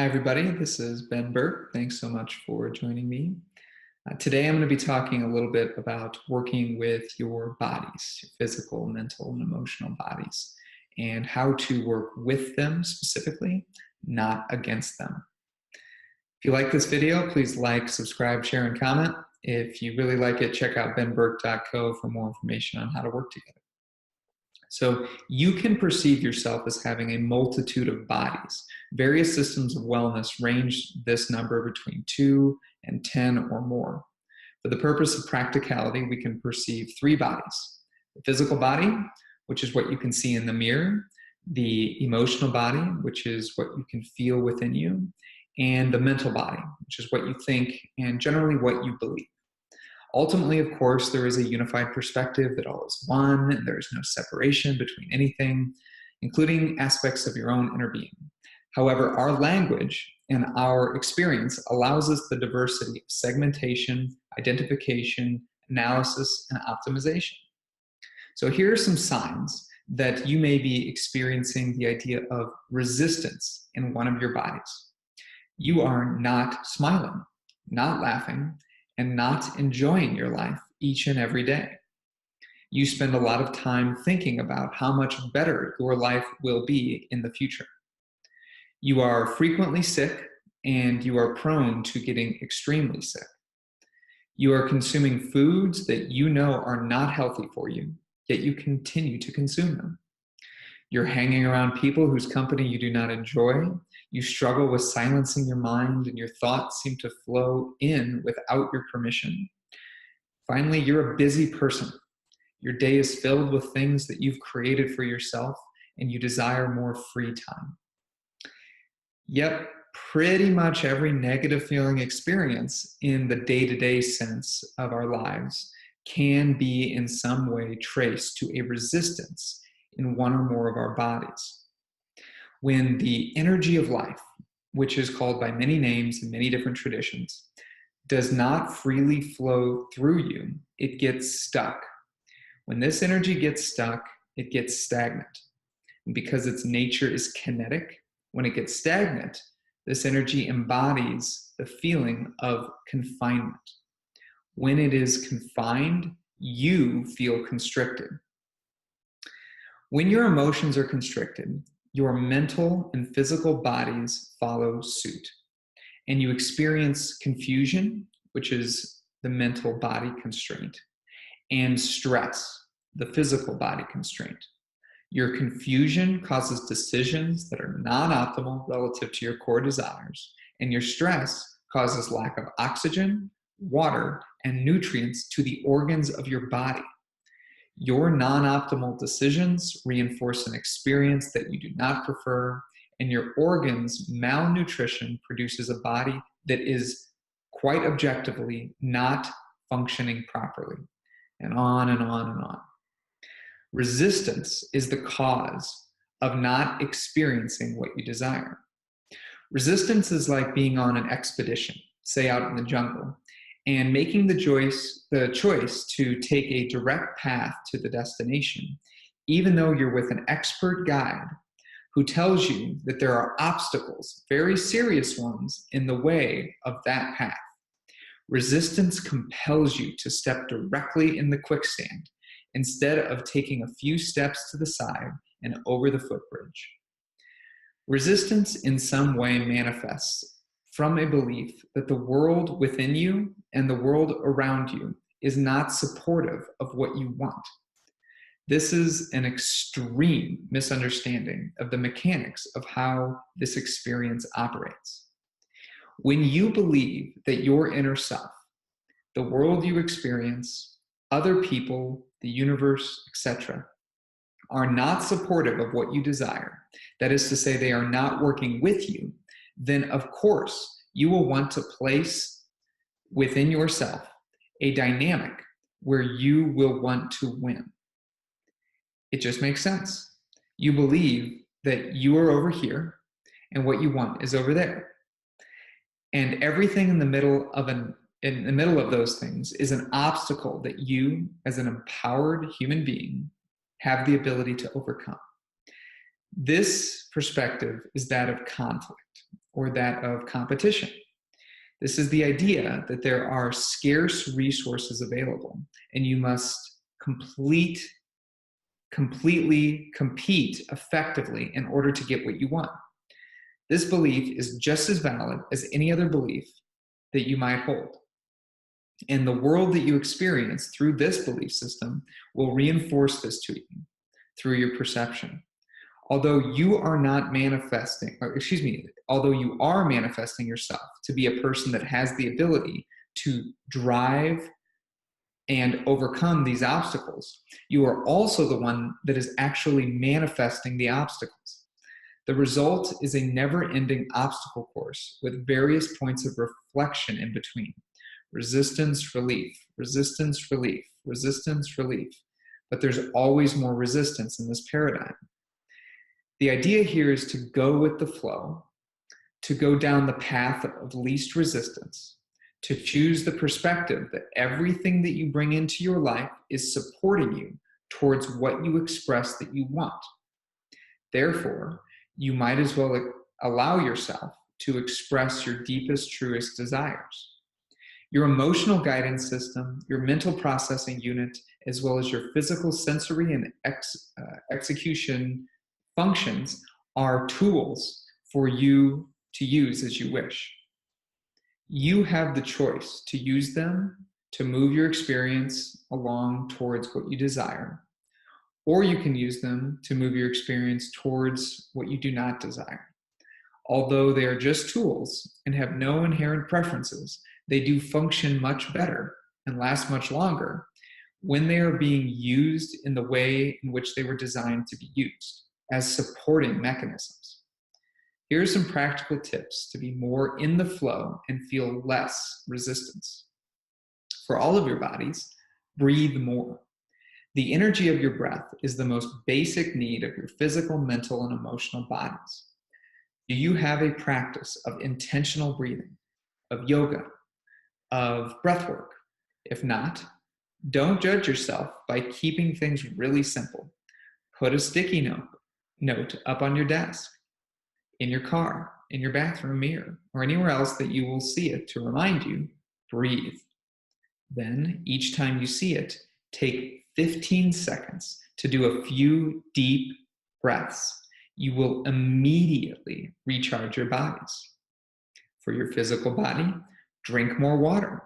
Hi, everybody. This is Ben Burke. Thanks so much for joining me. Today, I'm going to be talking a little bit about working with your bodies, your physical, mental, and emotional bodies, and how to work with them specifically, not against them. If you like this video, please like, subscribe, share, and comment. If you really like it, check out benburke.co for more information on how to work together. So you can perceive yourself as having a multitude of bodies. Various systems of wellness range this number between 2 and 10 or more. For the purpose of practicality, we can perceive 3 bodies. The physical body, which is what you can see in the mirror, the emotional body, which is what you can feel within you, and the mental body, which is what you think and generally what you believe. Ultimately, of course, there is a unified perspective that all is one, and there is no separation between anything, including aspects of your own inner being. However, our language and our experience allows us the diversity of segmentation, identification, analysis, and optimization. So here are some signs that you may be experiencing the idea of resistance in one of your bodies. You are not smiling, not laughing, and not enjoying your life each and every day. You spend a lot of time thinking about how much better your life will be in the future. You are frequently sick, and you are prone to getting extremely sick. You are consuming foods that you know are not healthy for you, yet you continue to consume them. You're hanging around people whose company you do not enjoy. You struggle with silencing your mind, and your thoughts seem to flow in without your permission. Finally, you're a busy person. Your day is filled with things that you've created for yourself, and you desire more free time. Yep, pretty much every negative feeling experience in the day-to-day sense of our lives can be in some way traced to a resistance in one or more of our bodies. When the energy of life, which is called by many names in many different traditions, does not freely flow through you, it gets stuck. When this energy gets stuck, it gets stagnant. And because its nature is kinetic, when it gets stagnant, this energy embodies the feeling of confinement. When it is confined, you feel constricted. When your emotions are constricted, your mental and physical bodies follow suit, and you experience confusion, which is the mental body constraint, and stress, the physical body constraint. Your confusion causes decisions that are non-optimal relative to your core desires, and your stress causes lack of oxygen, water, and nutrients to the organs of your body. Your non-optimal decisions reinforce an experience that you do not prefer, and your organs' malnutrition produces a body that is quite objectively not functioning properly, and on and on and on. Resistance is the cause of not experiencing what you desire. Resistance is like being on an expedition, say out in the jungle, and making the choice to take a direct path to the destination, even though you're with an expert guide who tells you that there are obstacles, very serious ones, in the way of that path. Resistance compels you to step directly in the quicksand instead of taking a few steps to the side and over the footbridge. Resistance in some way manifests from a belief that the world within you and the world around you is not supportive of what you want. This is an extreme misunderstanding of the mechanics of how this experience operates. When you believe that your inner self, the world you experience, other people, the universe, etc., are not supportive of what you desire, that is to say, they are not working with you, then of course you will want to place within yourself a dynamic where you will want to win. It just makes sense. You believe that you are over here and what you want is over there. And everything in the middle of those things is an obstacle that you, as an empowered human being, have the ability to overcome. This perspective is that of conflict. or that of competition. This is the idea that there are scarce resources available and you must completely compete effectively in order to get what you want. This belief is just as valid as any other belief that you might hold. And the world that you experience through this belief system will reinforce this to you through your perception. Although you are manifesting yourself to be a person that has the ability to drive and overcome these obstacles, you are also the one that is actually manifesting the obstacles. The result is a never-ending obstacle course with various points of reflection in between. Resistance, relief, resistance, relief, resistance, relief. But there's always more resistance in this paradigm. The idea here is to go with the flow, to go down the path of least resistance, to choose the perspective that everything that you bring into your life is supporting you towards what you express that you want. Therefore, you might as well allow yourself to express your deepest, truest desires. Your emotional guidance system, your mental processing unit, as well as your physical, sensory, and execution functions are tools for you to use as you wish. You have the choice to use them to move your experience along towards what you desire, or you can use them to move your experience towards what you do not desire. Although they are just tools and have no inherent preferences, they do function much better and last much longer when they are being used in the way in which they were designed to be used, as supporting mechanisms. Here are some practical tips to be more in the flow and feel less resistance. For all of your bodies, breathe more. The energy of your breath is the most basic need of your physical, mental, and emotional bodies. Do you have a practice of intentional breathing, of yoga, of breath work? If not, don't judge yourself by keeping things really simple. Put a sticky note up on your desk, in your car, in your bathroom mirror, or anywhere else that you will see it to remind you, breathe. Then, each time you see it, take 15 seconds to do a few deep breaths. You will immediately recharge your bodies. For your physical body, drink more water.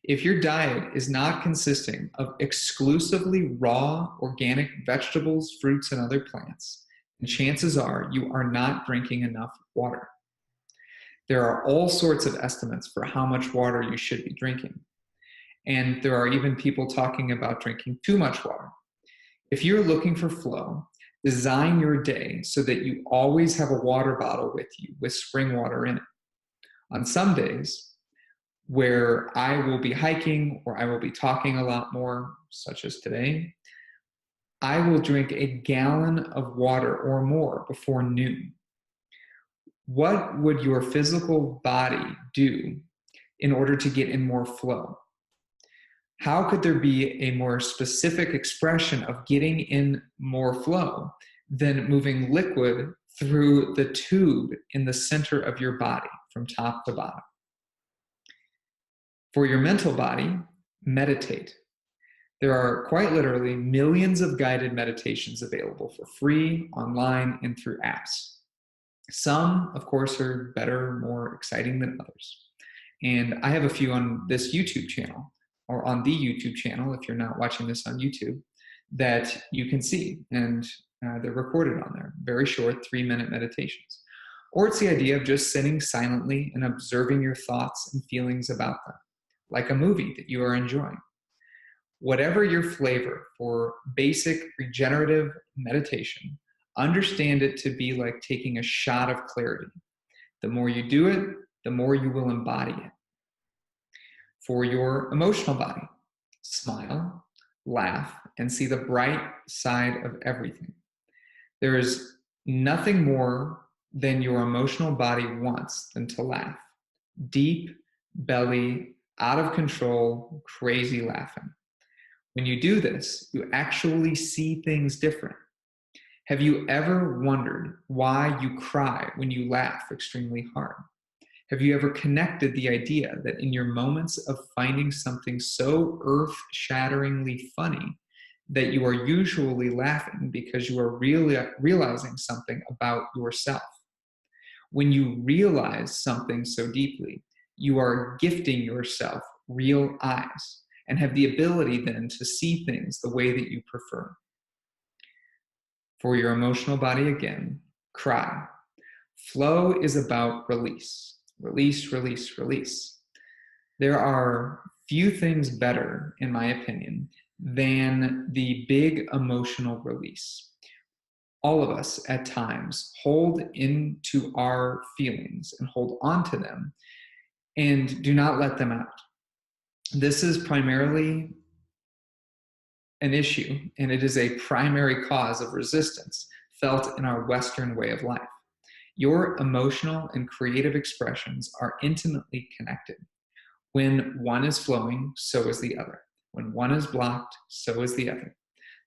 If your diet is not consisting of exclusively raw, organic vegetables, fruits, and other plants, then chances are you are not drinking enough water. There are all sorts of estimates for how much water you should be drinking. And there are even people talking about drinking too much water. If you're looking for flow, design your day so that you always have a water bottle with you with spring water in it. On some days, where I will be hiking or I will be talking a lot more, such as today, I will drink a gallon of water or more before noon. What would your physical body do in order to get in more flow? How could there be a more specific expression of getting in more flow than moving liquid through the tube in the center of your body from top to bottom? For your mental body, meditate. There are quite literally millions of guided meditations available for free, online, and through apps. Some, of course, are better, more exciting than others. And I have a few on this YouTube channel, or on the YouTube channel, if you're not watching this on YouTube, that you can see. And they're recorded on there. Very short, 3-minute meditations. Or it's the idea of just sitting silently and observing your thoughts and feelings about them, like a movie that you are enjoying. Whatever your flavor for basic regenerative meditation, understand it to be like taking a shot of clarity. The more you do it, the more you will embody it. For your emotional body, smile, laugh, and see the bright side of everything. There is nothing more than your emotional body wants than to laugh. Deep, belly, out of control, crazy laughing. When you do this, you actually see things different. Have you ever wondered why you cry when you laugh extremely hard? Have you ever connected the idea that in your moments of finding something so earth-shatteringly funny that you are usually laughing because you are really realizing something about yourself? When you realize something so deeply, you are gifting yourself real eyes and have the ability then to see things the way that you prefer. For your emotional body again, cry. Flow is about release. Release, release, release. There are few things better, in my opinion, than the big emotional release. All of us at times hold into our feelings and hold on to them and do not let them out. This is primarily an issue, and it is a primary cause of resistance felt in our Western way of life. Your emotional and creative expressions are intimately connected. When one is flowing, so is the other. When one is blocked, so is the other.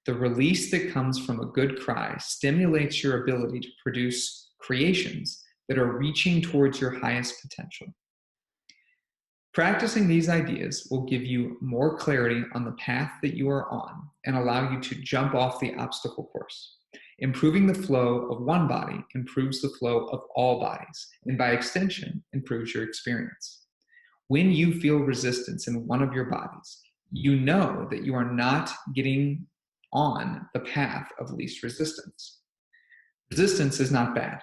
The release that comes from a good cry stimulates your ability to produce creations that are reaching towards your highest potential. Practicing these ideas will give you more clarity on the path that you are on and allow you to jump off the obstacle course. Improving the flow of one body improves the flow of all bodies, and by extension, improves your experience. When you feel resistance in one of your bodies, you know that you are not getting on the path of least resistance. Resistance is not bad.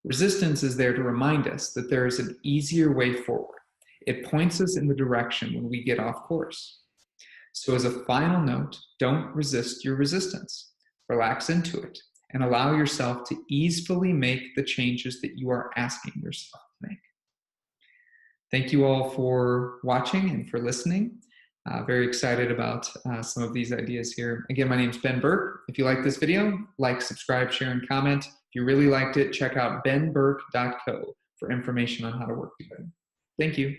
Resistance is there to remind us that there is an easier way forward. It points us in the direction when we get off course. So as a final note, don't resist your resistance. Relax into it and allow yourself to easily make the changes that you are asking yourself to make. Thank you all for watching and for listening. Very excited about some of these ideas here. Again, my name is Ben Burke. If you like this video, like, subscribe, share, and comment. If you really liked it, check out benburke.co for information on how to work together. Thank you.